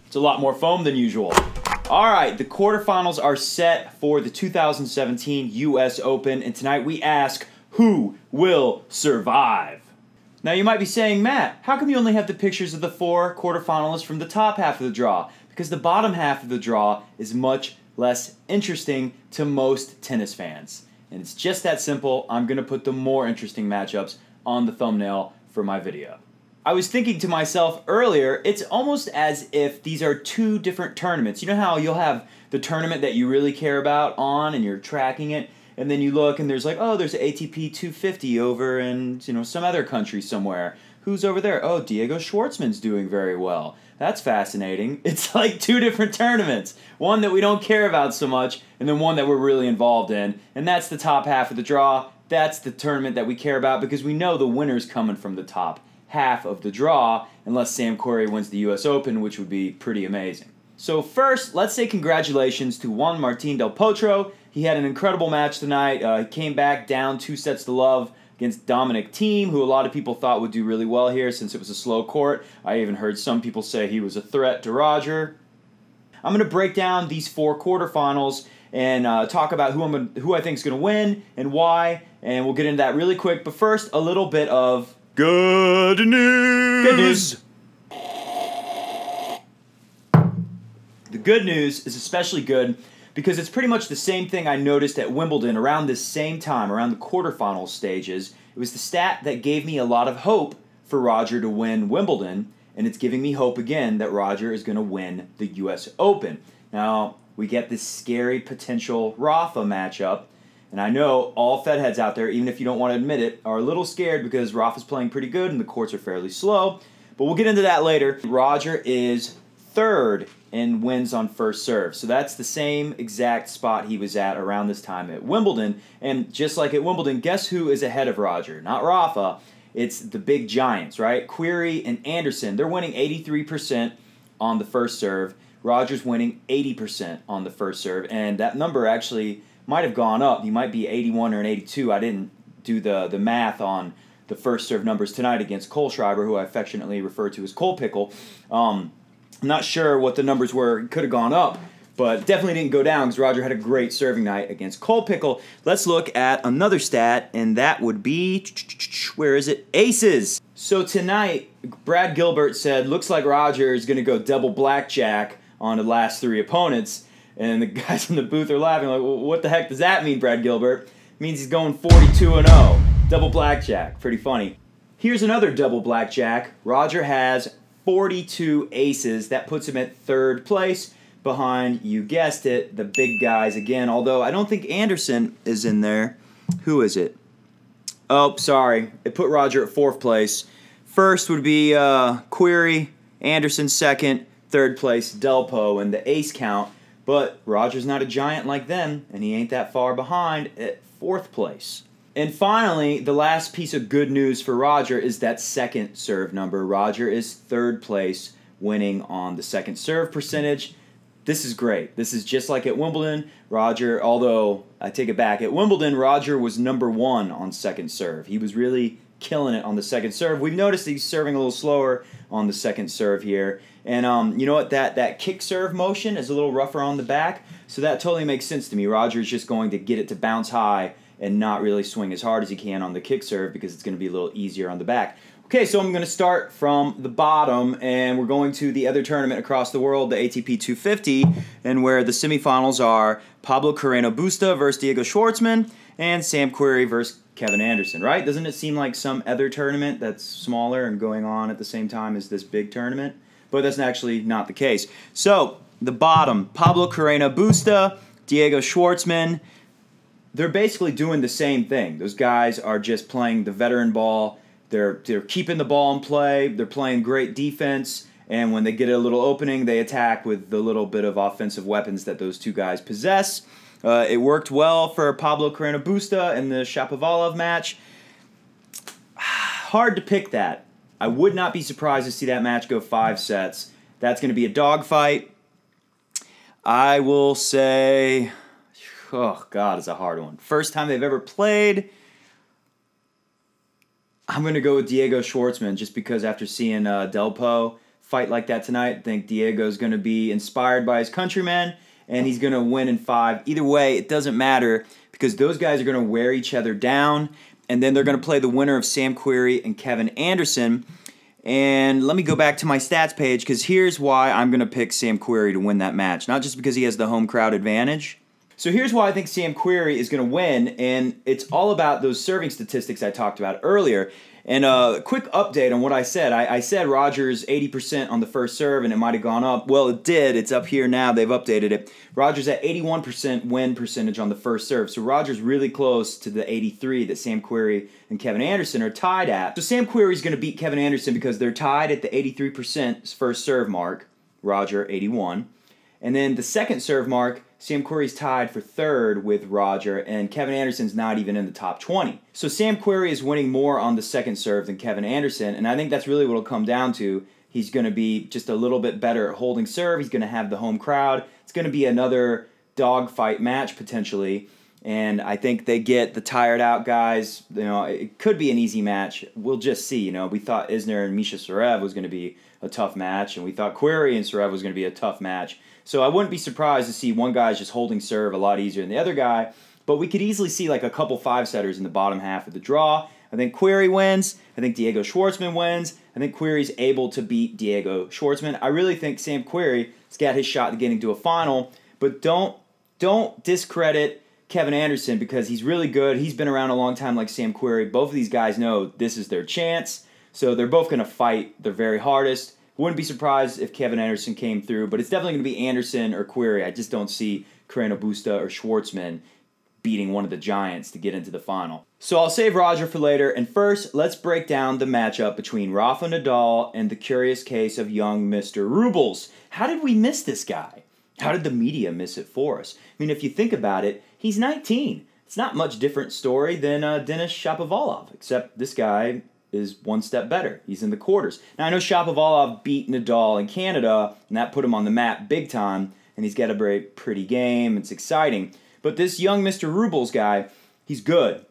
It's a lot more foam than usual. All right, the quarterfinals are set for the 2017 US Open, and tonight we ask, who will survive? Now you might be saying, Matt, how come you only have the pictures of the 4 quarterfinalists from the top half of the draw? Because the bottom half of the draw is much less interesting to most tennis fans. And it's just that simple. I'm going to put the more interesting matchups on the thumbnail for my video. I was thinking to myself earlier, it's almost as if these are 2 different tournaments. You know how you'll have the tournament that you really care about on and you're tracking it, and then you look and there's like, oh, there's ATP 250 over in, some other country somewhere. Who's over there? Oh, Diego Schwartzman's doing very well. That's fascinating. It's like 2 different tournaments. One that we don't care about so much, and then one that we're really involved in. And that's the top half of the draw. That's the tournament that we care about because we know the winner's coming from the top half of the draw, unless Sam Querrey wins the US Open, which would be pretty amazing. So first, let's say congratulations to Juan Martín del Potro. He had an incredible match tonight. He came back down 2 sets to love against Dominic Thiem, who a lot of people thought would do really well here since it was a slow court. I even heard some people say he was a threat to Roger. I'm going to break down these 4 quarterfinals and talk about who I think is going to win and why, and we'll get into that really quick. But first, a little bit of good news. Good news. The good news is especially good because it's pretty much the same thing I noticed at Wimbledon around this same time, around the quarterfinal stages. It was the stat that gave me a lot of hope for Roger to win Wimbledon, and it's giving me hope again that Roger is going to win the US Open. Now, we get this scary potential Rafa matchup, and I know all Fed heads out there, even if you don't want to admit it, are a little scared because Rafa's playing pretty good and the courts are fairly slow, but we'll get into that later. Roger is 3rd in wins on first serve. So that's the same exact spot he was at around this time at Wimbledon. And just like at Wimbledon, guess who is ahead of Roger? Not Rafa. It's the big giants, right? Querrey and Anderson. They're winning 83% on the first serve. Roger's winning 80% on the first serve. And that number actually might have gone up. He might be 81 or an 82. I didn't do the math on the first serve numbers tonight against Kohlschreiber, who I affectionately refer to as Cole Pickle. I'm not sure what the numbers were. It could have gone up, but definitely didn't go down because Roger had a great serving night against Cole Pickle. Let's look at another stat, and that would be, where is it? Aces. So tonight, Brad Gilbert said, looks like Roger is going to go double blackjack on the last 3 opponents, and the guys in the booth are laughing like, well, what the heck does that mean, Brad Gilbert? It means he's going 42-0. Double blackjack. Pretty funny. Here's another double blackjack. Roger has 42 aces. That puts him at 3rd place behind, you guessed it, the big guys again, although I don't think Anderson is in there. Who is it? Oh, sorry. It put Roger at 4th place. First would be Querrey, Anderson 2nd, 3rd place Delpo in the ace count, but Roger's not a giant like them, and he ain't that far behind at 4th place. And finally, the last piece of good news for Roger is that second serve number. Roger is 3rd place, winning on the second serve percentage. This is great. This is just like at Wimbledon. Roger, although I take it back, at Wimbledon, Roger was number 1 on second serve. He was really killing it on the second serve. We've noticed he's serving a little slower on the second serve here. And you know what? That kick serve motion is a little rougher on the back, so that totally makes sense to me. Roger's just going to get it to bounce high and not really swing as hard as he can on the kick serve because it's going to be a little easier on the back. Okay, so I'm going to start from the bottom, and we're going to the other tournament across the world, the ATP 250, and where the semifinals are Pablo Carreno Busta versus Diego Schwartzman, and Sam Querrey versus Kevin Anderson, right? Doesn't it seem like some other tournament that's smaller and going on at the same time as this big tournament? But that's actually not the case. So, the bottom, Pablo Carreno Busta, Diego Schwartzman. They're basically doing the same thing. Those guys are just playing the veteran ball. They're keeping the ball in play. They're playing great defense. And when they get a little opening, they attack with the little bit of offensive weapons that those two guys possess. It worked well for Pablo Carreno Busta in the Shapovalov match. Hard to pick that. I would not be surprised to see that match go 5 sets. That's going to be a dogfight. I will say... Oh, God, it's a hard one. First time they've ever played. I'm going to go with Diego Schwartzman just because after seeing Delpo fight like that tonight. I think Diego's going to be inspired by his countrymen, and he's going to win in 5. Either way, it doesn't matter because those guys are going to wear each other down, and then they're going to play the winner of Sam Querrey and Kevin Anderson. And let me go back to my stats page because here's why I'm going to pick Sam Querrey to win that match. Not just because he has the home crowd advantage. So here's why I think Sam Querrey is going to win, and it's all about those serving statistics I talked about earlier. And a quick update on what I said. I said Rogers 80% on the first serve, and it might have gone up. Well, it did. It's up here now. They've updated it. Rogers at 81% win percentage on the first serve. So Rogers really close to the 83 that Sam Querrey and Kevin Anderson are tied at. So Sam Querrey is going to beat Kevin Anderson because they're tied at the 83% first serve mark. Roger, 81. And then the second serve mark, Sam Querrey's tied for third with Roger, and Kevin Anderson's not even in the top 20. So Sam Querrey is winning more on the second serve than Kevin Anderson, and I think that's really what it'll come down to. He's going to be just a little bit better at holding serve. He's going to have the home crowd. It's going to be another dogfight match potentially, and I think they get the tired out guys. You know, it could be an easy match. We'll just see. You know, we thought Isner and Misha Sarev was going to be a tough match, and we thought Querrey and Sarev was going to be a tough match. So I wouldn't be surprised to see one guy's just holding serve a lot easier than the other guy, but we could easily see like a couple 5-setters in the bottom half of the draw. I think Querrey wins. I think Diego Schwartzman wins. I think Querrey's able to beat Diego Schwartzman. I really think Sam Querrey's got his shot at getting to a final, but don't discredit Kevin Anderson because he's really good. He's been around a long time like Sam Querrey. Both of these guys know this is their chance, so they're both going to fight their very hardest. Wouldn't be surprised if Kevin Anderson came through, but it's definitely going to be Anderson or Querrey. I just don't see Carreno Busta or Schwartzman beating one of the giants to get into the final. So I'll save Roger for later, and first, let's break down the matchup between Rafa Nadal and the curious case of young Mr. Rubles. How did we miss this guy? How did the media miss it for us? I mean, if you think about it, he's 19. It's not much different story than Denis Shapovalov, except this guy is one step better. He's in the quarters. Now, I know Shapovalov beat Nadal in Canada, and that put him on the map big time, and he's got a very pretty game. It's exciting. But this young Mr. Rubles guy, he's good.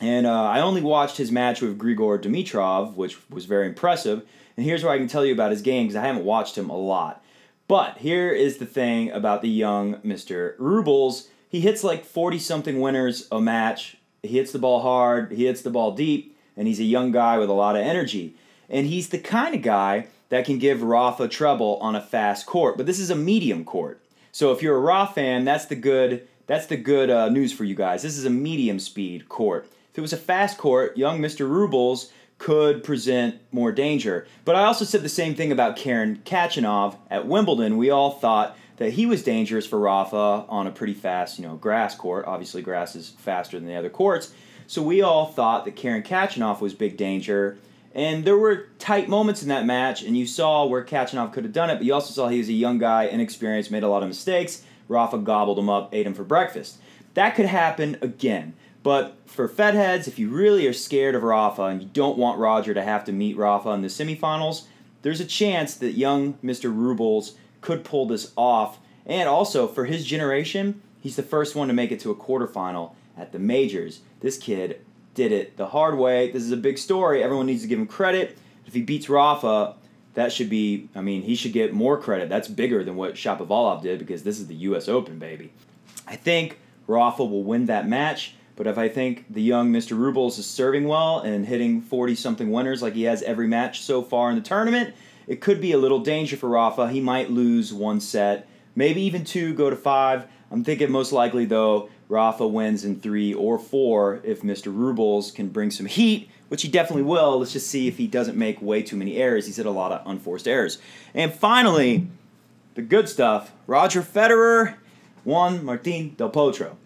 And I only watched his match with Grigor Dimitrov, which was very impressive. And here's what I can tell you about his game, because I haven't watched him a lot. But here is the thing about the young Mr. Rubles. He hits like 40-something winners a match. He hits the ball hard. He hits the ball deep. And he's a young guy with a lot of energy. And he's the kind of guy that can give Rafa trouble on a fast court. But this is a medium court. So if you're a Rafa fan, that's the good news for you guys. This is a medium speed court. If it was a fast court, young Mr. Rubles could present more danger. But I also said the same thing about Karen Khachanov at Wimbledon. We all thought that he was dangerous for Rafa on a pretty fast, grass court. Obviously, grass is faster than the other courts. So we all thought that Karen Khachanov was big danger, and there were tight moments in that match, and you saw where Khachanov could have done it, but you also saw he was a young guy, inexperienced, made a lot of mistakes. Rafa gobbled him up, ate him for breakfast. That could happen again, but for Fed heads, if you really are scared of Rafa and you don't want Roger to have to meet Rafa in the semifinals, there's a chance that young Mr. Rubles could pull this off, and also for his generation, he's the first one to make it to a quarterfinal at the majors. This kid did it the hard way. This is a big story. Everyone needs to give him credit. If he beats Rafa, that should be, he should get more credit. That's bigger than what Shapovalov did because this is the US Open, baby. I think Rafa will win that match, but if I think the young Mr. Rubles is serving well and hitting 40-something winners like he has every match so far in the tournament, it could be a little danger for Rafa. He might lose one set, maybe even 2, go to 5. I'm thinking most likely, though, Rafa wins in 3 or 4 if Mr. Rubles can bring some heat, which he definitely will. Let's just see if he doesn't make way too many errors. He's hit a lot of unforced errors. And finally, the good stuff, Roger Federer won Martin Del Potro.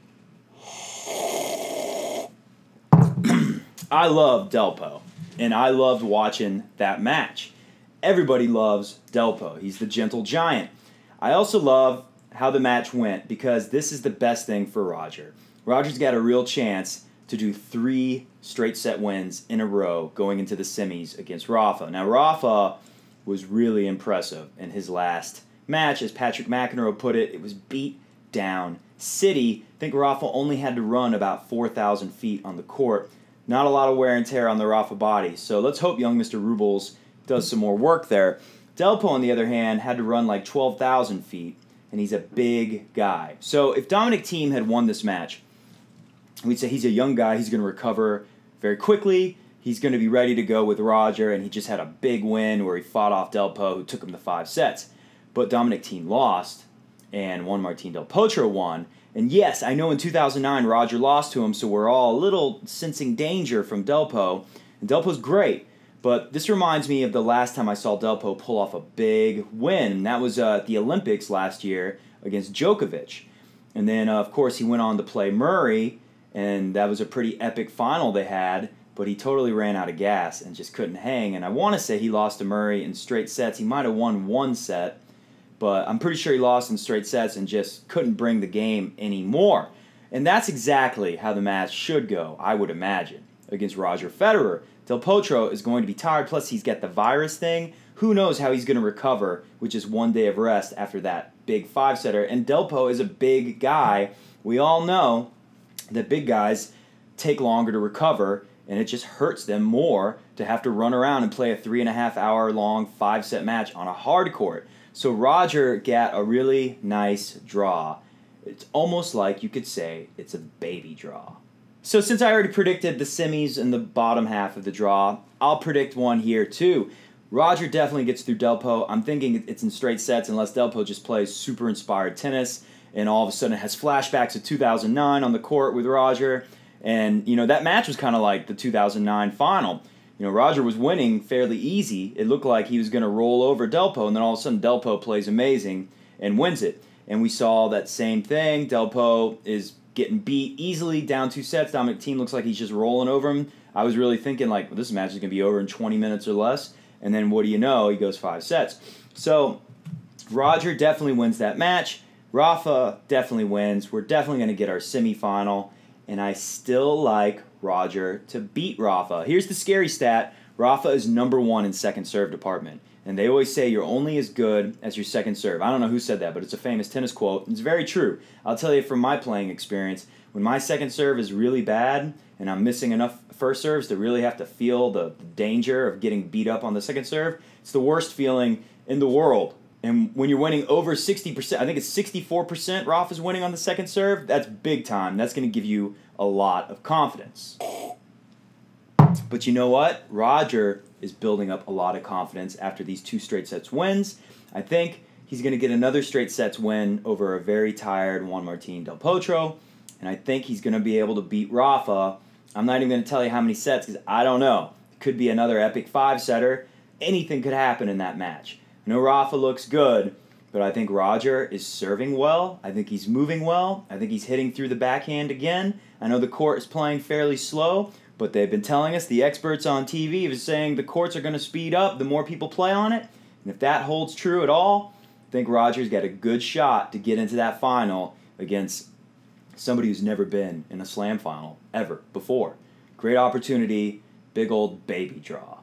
I love Delpo, and I loved watching that match. Everybody loves Delpo. He's the gentle giant. I also love how the match went because this is the best thing for Roger. Roger's got a real chance to do 3 straight set wins in a row going into the semis against Rafa. Now, Rafa was really impressive in his last match. As Patrick McEnroe put it, it was beat down city. I think Rafa only had to run about 4,000 feet on the court. Not a lot of wear and tear on the Rafa body. So let's hope young Mr. Rubles does some more work there. Delpo, on the other hand, had to run like 12,000 feet, and he's a big guy. So if Dominic Thiem had won this match, we'd say he's a young guy, he's going to recover very quickly, he's going to be ready to go with Roger, and he just had a big win where he fought off Delpo, who took him to 5 sets. But Dominic Thiem lost, and Juan Martín del Potro won. And yes, I know in 2009 Roger lost to him, so we're all a little sensing danger from Delpo. And Delpo's great, but this reminds me of the last time I saw Delpo pull off a big win. And that was at the Olympics last year against Djokovic. And then, of course, he went on to play Murray, and that was a pretty epic final they had, but he totally ran out of gas and just couldn't hang. And I want to say he lost to Murray in straight sets. He might have won 1 set, but I'm pretty sure he lost in straight sets and just couldn't bring the game anymore. And that's exactly how the match should go, I would imagine, against Roger Federer. Del Potro is going to be tired, plus he's got the virus thing. Who knows how he's going to recover with just 1 day of rest after that big 5-setter. And Delpo is a big guy. We all know that big guys take longer to recover, and it just hurts them more to have to run around and play a 3.5-hour long 5-set match on a hard court. So Roger got a really nice draw. It's almost like you could say it's a baby draw. So since I already predicted the semis in the bottom half of the draw, I'll predict one here too. Roger definitely gets through Delpo. I'm thinking it's in straight sets unless Delpo just plays super inspired tennis and all of a sudden it has flashbacks of 2009 on the court with Roger. And, you know, that match was kind of like the 2009 final. You know, Roger was winning fairly easy. It looked like he was going to roll over Delpo, and then all of a sudden Delpo plays amazing and wins it. And we saw that same thing. Delpo is getting beat easily down 2 sets. Dominic Thiem looks like he's just rolling over him. I was really thinking, like, well, this match is going to be over in 20 minutes or less. And then what do you know? He goes 5 sets. So Roger definitely wins that match. Rafa definitely wins. We're definitely going to get our semifinal. And I still like Roger to beat Rafa. Here's the scary stat. Rafa is #1 in second serve department. And they always say you're only as good as your second serve. I don't know who said that, but it's a famous tennis quote. It's very true. I'll tell you from my playing experience, when my second serve is really bad and I'm missing enough first serves to really have to feel the danger of getting beat up on the second serve, it's the worst feeling in the world. And when you're winning over 60%, I think it's 64% Rafa's winning on the second serve, that's big time. That's going to give you a lot of confidence. But you know what? Roger is building up a lot of confidence after these 2 straight sets wins. I think he's going to get another straight sets win over a very tired Juan Martín del Potro. And I think he's going to be able to beat Rafa. I'm not even going to tell you how many sets because I don't know. It could be another epic 5-setter. Anything could happen in that match. I know Rafa looks good, but I think Roger is serving well. I think he's moving well. I think he's hitting through the backhand again. I know the court is playing fairly slow, but they've been telling us, the experts on TV are saying the courts are going to speed up the more people play on it. And if that holds true at all, I think Roger's got a good shot to get into that final against somebody who's never been in a slam final ever before. Great opportunity, big old baby draw.